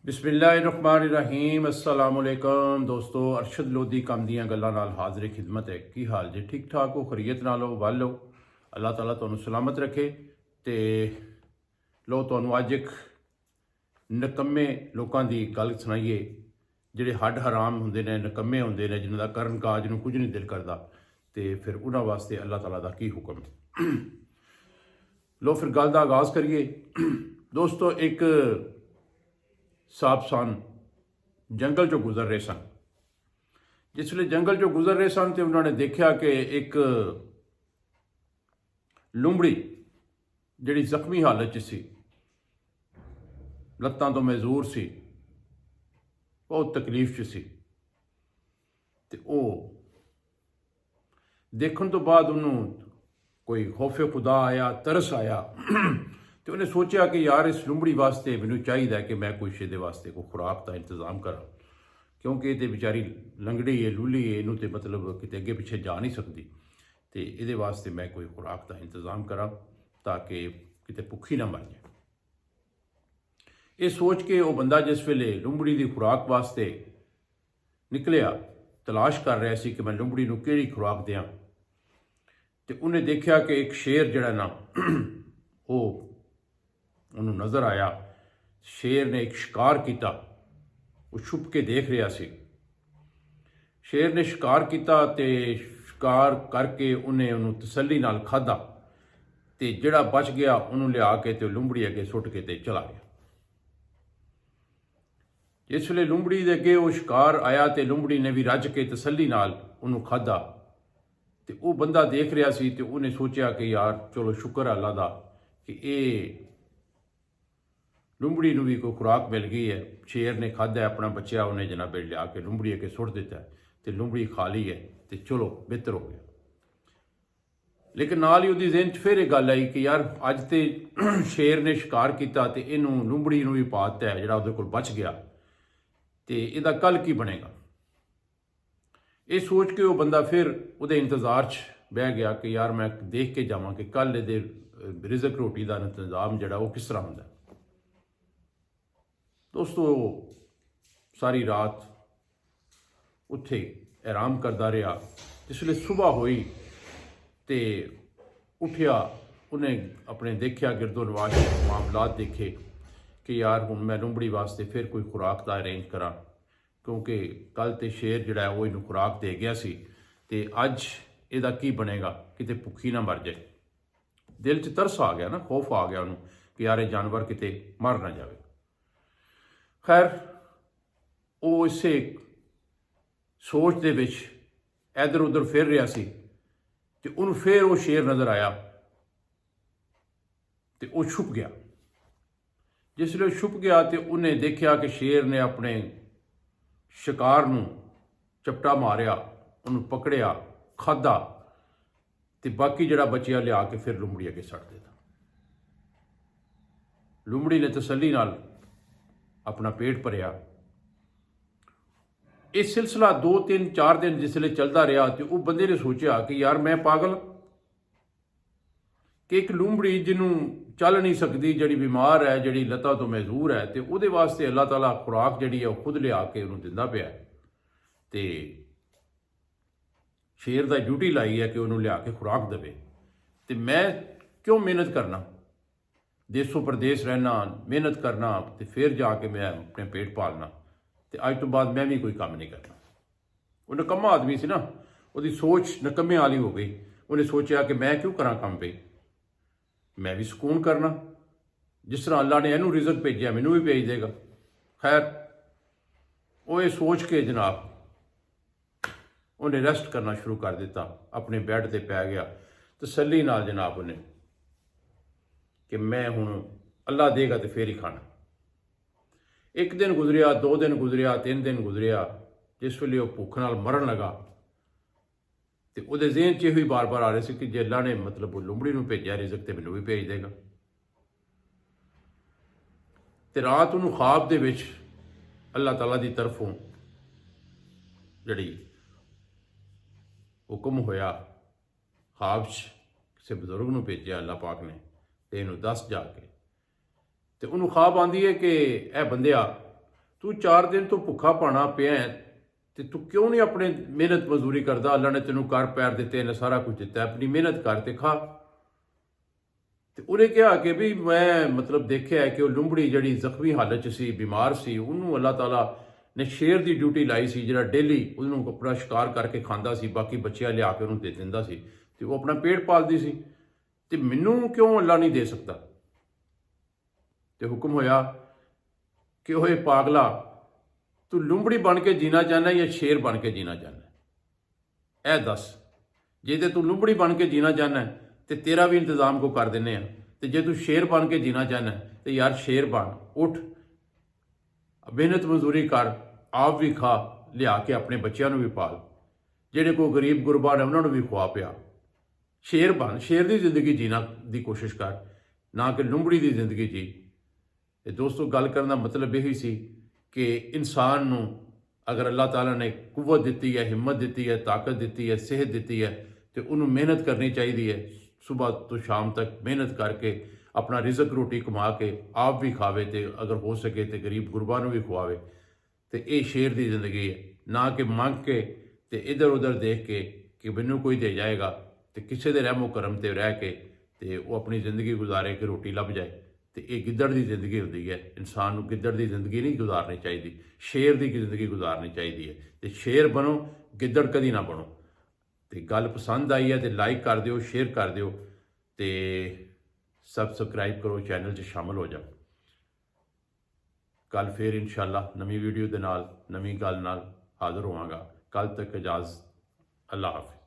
बिस्मिल्लाहिर्रहमानिर्रहीम अस्सलामुअलैकुम दोस्तों, अरशद लोधी कम दियां गल्लां नाल हाज़िर खिदमत है। की हाल जी? ठीक ठाक हो? खरीयत नाल हो? वल हो? अल्लाह ताला तुहानू सलामत रखे। तो लो तुहानू अज एक नकम्मे लोगों की गल सुनाइए जिहड़े हड हराम होंदे ने, नकम्मे होंदे ने, जिन्हां दा करन काज नूं कुछ नहीं दिल करता। तो फिर उन्हां वास्ते अल्लाह ताला का की हुक्म है। लो फिर गल का आगाज़ करिए। दोस्तों, एक साहब सन जंगल चो गुजर रहे सन। जिसले जंगल चो गुजर रहे सन तो उन्होंने देखा कि एक लुंबड़ी जिहड़ी जख्मी हालत च सी, लत्तां तो मजूर सी, बहुत तकलीफ च सी। तो वह देखने तो बाद उन्होंने कोई खौफे खुदा आया, तरस आया। तो उन्हें सोचा कि यार इस लुंबड़ी वास्ते मैनू चाहिए कि मैं कुछ ये वास्ते कोई खुराक का इंतजाम करा, क्योंकि ये बेचारी लंगड़ी है, लूली है, इनू तो मतलब कितने अगे पिछे जा नहीं सकती। तो ये वास्ते मैं कोई खुराक का इंतजाम करा ताकि कितने भुखी ना मर जाए। ये सोच के वह बंदा जिस वेले लुंबड़ी की खुराक वास्ते निकलिया, तलाश कर रहा सी कि मैं लुंबड़ी नूं किहड़ी खुराक दें। तो उन्हें देखा कि एक शेर जिहड़ा ना वो उन्होंने नज़र आया। शेर ने एक शिकार किया, वो छुप के देख रहा सी। शेर ने शिकार किया तो शिकार करके उन्हें उन्होंने तसल्ली नाल खाधा। तो जिहड़ा बच गया उन्होंने लिया के तो लुंबड़ी अगे सुट के ते चला गया। जिस वे लुंबड़ी के अगे वो शिकार आया तो लुंबड़ी ने भी रज के तसल्ली नाल उन्होंने खाधा। तो वह बंदा देख रहा सी तो उन्हें सोचा कि यार चलो शुक्र अल्लाह दा कि ये लुंबड़ी नूं भी कोई खुराक मिल गई है। शेर ने खाधा, अपना बच्चा उन्हें जनाबे लिया के लुंबड़ी अगे सुट दिता है, तो लुंबड़ी खा ली है, तो चलो बेहतर हो गया। लेकिन नाल ही उसकी ज़हन च फिर एक गल आई कि यार अज तो शेर ने शिकार किया तो इनू लुंबड़ी नूं भी पा दिता है, जिहड़ा उहदे कोल बच गया, तो इसदा कल की बनेगा। ये सोच के वह बंदा फिर उहदे इंतजार च बह गया कि यार मैं देख के जावां कि कल ये रिजक रोटी का इंतजाम जिहड़ा वो किस तरह होंदा। दोस्तों, सारी रात उत्थे आराम करता रहा। जिसले सुबह हुई तो उठिया, उन्हें अपने देखा गिरदो नवाज मामलात देखे कि यार हुण मैं लुंबड़ी वास्ते फिर कोई खुराक का अरेंज करा, क्योंकि कल तो शेर जिहड़ा है वो इनू खुराक दे गया सी, ते अज इहदा की बनेगा, किते भुखी ना मर जाए। दिल च तरस आ गया ना, खौफ आ गया उन्होंने कि यार ये जानवर किते मर ना जाए। खैर वो इसे सोच दे विच इधर उधर फिर रहा सी ते उन्हें फिर वो शेर नज़र आया तो वह छुप गया। जिसले छुप गया तो उन्हें देखा कि शेर ने अपने शिकार नूं चपटा मारिया, उन्होंने पकड़िया, खाधा, तो बाकी जिहड़ा बचिया लिया के फिर लुंबड़ी अगे सट दिता। लुंबड़ी ने तसल्ली नाल अपना पेट भरिया। ये सिलसिला 2-3-4 दिन जिसले चलता रहा तो वह बंदे ने सोचा कि यार मैं पागल कि एक लुंबड़ी जिन्हों चल नहीं सकती, जी बीमार है, जी लत्तां तो मजबूर है, तो वो वास्ते अल्लाह ताला खुराक जी है खुद लिया के उन्होंने दिंदा पिया। तो शेर का ड्यूटी लाई है कि उन्होंने लिया के खुराक देवे, तो मैं क्यों मेहनत करना, देसों प्रदेश रहना, मेहनत करना, तो फिर जाके मैं अपने पेट पालना, तो अज तो बाद मैं भी कोई काम नहीं करना। वो नकम्मा आदमी से ना, वो सोच नकम्मे वाली हो गई। उन्हें सोचा कि मैं क्यों करा काम पे, मैं भी सुकून करना, जिस तरह अल्लाह ने इनू रिजक भेजा मैनू भी भेज देगा। खैर वो ये सोच के जनाब उन्हें रेस्ट करना शुरू कर दिता, अपने बैड पर पै गया तसल्ली नाल जनाब उन्हें कि मैं हुण अल्लाह देगा तो फिर ही खाना। एक दिन गुजरिया, 2 दिन गुजरिया, 3 दिन गुजरिया। जिस वेले वह भुख नाल मरन लगा तो वो ज़हन च यही बार बार आ रहे थे कि जे अल्लाह ने मतलब वो लुंबड़ी नूं भेजा रिजक तो मैनू भी भेज देगा। तो रात उन्होंने ख्वाब दे विच अल्लाह ताला की तरफों जिहड़ी हुक्म होया, ख्वाब किसी बजुर्ग नूं भेजा अल्लाह पाक ने, तो इनू दस जाके। तो उन्होंने ख्वाब आती है कि ए बंदिया ਤੂੰ 4 ਦਿਨ ਤੋਂ ਭੁੱਖਾ ਭਾਣਾ ਪਿਆ ਹੈ ਤੇ ਤੂੰ ਕਿਉਂ ਨਹੀਂ ਆਪਣੇ ਮਿਹਨਤ ਮਜ਼ਦੂਰੀ ਕਰਦਾ? ਅੱਲਾ ਨੇ ਤੈਨੂੰ ਕਰ ਪੈਰ ਦਿੱਤੇ ਨੇ, ਸਾਰਾ ਕੁਝ ਦਿੱਤਾ, ਆਪਣੀ ਮਿਹਨਤ ਕਰ ਤੇ ਖਾ। ਤੇ ਉਹਨੇ ਕਿਹਾ ਕਿ ਵੀ ਮੈਂ ਮਤਲਬ ਦੇਖਿਆ ਕਿ ਉਹ ਲੁੰਬੜੀ ਜਿਹੜੀ ਜ਼ਖਮੀ ਹਾਲਤ 'ਚ ਸੀ, ਬਿਮਾਰ ਸੀ, ਉਹਨੂੰ ਅੱਲਾਹ ਤਾਲਾ ਨੇ ਸ਼ੇਰ ਦੀ ਡਿਊਟੀ ਲਾਈ ਸੀ, ਜਿਹੜਾ ਡੇਲੀ ਉਹਨੂੰ ਆਪਣਾ ਸ਼ਿਕਾਰ ਕਰਕੇ ਖਾਂਦਾ ਸੀ, ਬਾਕੀ ਬੱਚਿਆਂ ਲਿਆ ਕੇ ਉਹਨੂੰ ਦੇ ਦਿੰਦਾ ਸੀ ਤੇ ਉਹ ਆਪਣਾ ਪੇਟ ਪਾਲਦੀ ਸੀ। ਤੇ ਮੈਨੂੰ ਕਿਉਂ ਅੱਲਾ ਨਹੀਂ ਦੇ ਸਕਦਾ? ਤੇ ਹੁਕਮ ਹੋਇਆ ਕਿ ਓਏ ਪਾਗਲਾ, ਤੂੰ ਲੁੰਬੜੀ ਬਣ ਕੇ ਜੀਣਾ ਚਾਹੁੰਦਾ ਜਾਂ ਸ਼ੇਰ ਬਣ ਕੇ ਜੀਣਾ ਚਾਹੁੰਦਾ? ਇਹ ਦੱਸ। ਜੇ ਤੇ ਤੂੰ ਲੁੰਬੜੀ ਬਣ ਕੇ ਜੀਣਾ ਚਾਹੁੰਦਾ ਤੇ ਤੇਰਾ ਵੀ ਇੰਤਜ਼ਾਮ ਕੋ ਕਰ ਦਿੰਨੇ ਆ, ਤੇ ਜੇ ਤੂੰ ਸ਼ੇਰ ਬਣ ਕੇ ਜੀਣਾ ਚਾਹੁੰਦਾ ਤੇ ਯਾਰ ਸ਼ੇਰ ਬਣ, ਉੱਠ, ਮਿਹਨਤ ਮਜ਼ਦੂਰੀ ਕਰ, ਆਪ ਵੀ ਖਾ, ਲਿਆ ਕੇ ਆਪਣੇ ਬੱਚਿਆਂ ਨੂੰ ਵੀ ਪਾਲ, ਜਿਹੜੇ ਕੋਈ ਗਰੀਬ ਗੁਰਬਾ ਨੇ ਉਹਨਾਂ ਨੂੰ ਵੀ ਖਵਾ ਪਿਆ। ਸ਼ੇਰ ਬਣ, ਸ਼ੇਰ ਦੀ ਜ਼ਿੰਦਗੀ ਜੀਣਾ ਦੀ ਕੋਸ਼ਿਸ਼ ਕਰ, ਨਾ ਕਿ ਲੁੰਬੜੀ ਦੀ ਜ਼ਿੰਦਗੀ ਜੀ। ਤੇ ਦੋਸਤੋ, ਗੱਲ ਕਰਨ ਦਾ ਮਤਲਬ ਇਹੀ ਸੀ ਕਿ ਇਨਸਾਨ ਨੂੰ ਅਗਰ ਅੱਲਾਹ ਤਾਲਾ ਨੇ ਕੁਵਤ ਦਿੱਤੀ ਹੈ, ਹਿੰਮਤ ਦਿੱਤੀ ਹੈ, ਤਾਕਤ ਦਿੱਤੀ ਹੈ, ਸਿਹਤ ਦਿੱਤੀ ਹੈ, ਤੇ ਉਹਨੂੰ ਮਿਹਨਤ ਕਰਨੀ ਚਾਹੀਦੀ ਹੈ। ਸੁਬਹ ਤੋਂ ਸ਼ਾਮ ਤੱਕ ਮਿਹਨਤ ਕਰਕੇ ਆਪਣਾ ਰਿਜ਼ਕ ਰੋਟੀ ਕਮਾ ਕੇ ਆਪ ਵੀ ਖਾਵੇ, ਤੇ ਅਗਰ ਹੋ ਸਕੇ ਤੇ ਗਰੀਬ ਗੁਰਬਾਂ ਨੂੰ ਵੀ ਖਵਾਵੇ। ਤੇ ਇਹ ਸ਼ੇਰ ਦੀ ਜ਼ਿੰਦਗੀ ਹੈ, ਨਾ ਕਿ ਮੰਗ ਕੇ ਤੇ ਇੱਧਰ ਉੱਧਰ ਦੇਖ ਕੇ ਕਿ ਮੈਨੂੰ ਕੋਈ ਦੇ ਜਾਏਗਾ, ਤੇ ਕਿਸੇ ਦੇ ਰਹਿਮੋ ਕਰਮ ਤੇ ਰਹਿ ਕੇ ਤੇ ਉਹ ਆਪਣੀ ਜ਼ਿੰਦਗੀ ਗੁਜ਼ਾਰੇ ਕਿ ਰੋਟੀ ਲੱਭ ਜਾਏ। ਤੇ ਇਹ ਗਿੱਦੜ ਦੀ ਜ਼ਿੰਦਗੀ ਹੁੰਦੀ ਹੈ। ਇਨਸਾਨ ਨੂੰ ਗਿੱਦੜ ਦੀ ਜ਼ਿੰਦਗੀ ਨਹੀਂ ਗੁਜ਼ਾਰਨੀ ਚਾਹੀਦੀ, ਸ਼ੇਰ ਦੀ ਜ਼ਿੰਦਗੀ ਗੁਜ਼ਾਰਨੀ ਚਾਹੀਦੀ ਹੈ। ਤੇ ਸ਼ੇਰ ਬਣੋ, ਗਿੱਦੜ ਕਦੀ ਨਾ ਬਣੋ। ਤੇ ਗੱਲ ਪਸੰਦ ਆਈ ਹੈ ਤੇ ਲਾਈਕ ਕਰ ਦਿਓ, ਸ਼ੇਅਰ ਕਰ ਦਿਓ, ਤੇ ਸਬਸਕ੍ਰਾਈਬ ਕਰੋ, ਚੈਨਲ 'ਚ ਸ਼ਾਮਲ ਹੋ ਜਾਓ। ਕੱਲ ਫਿਰ ਇਨਸ਼ਾਅੱਲਾ ਨਵੀਂ ਵੀਡੀਓ ਦੇ ਨਾਲ, ਨਵੀਂ ਗੱਲ ਨਾਲ ਹਾਜ਼ਰ ਹੋਵਾਂਗਾ। ਕੱਲ ਤੱਕ ਇਜਾਜ਼ਤ, ਅੱਲਾ ਹਾਫਿਜ਼।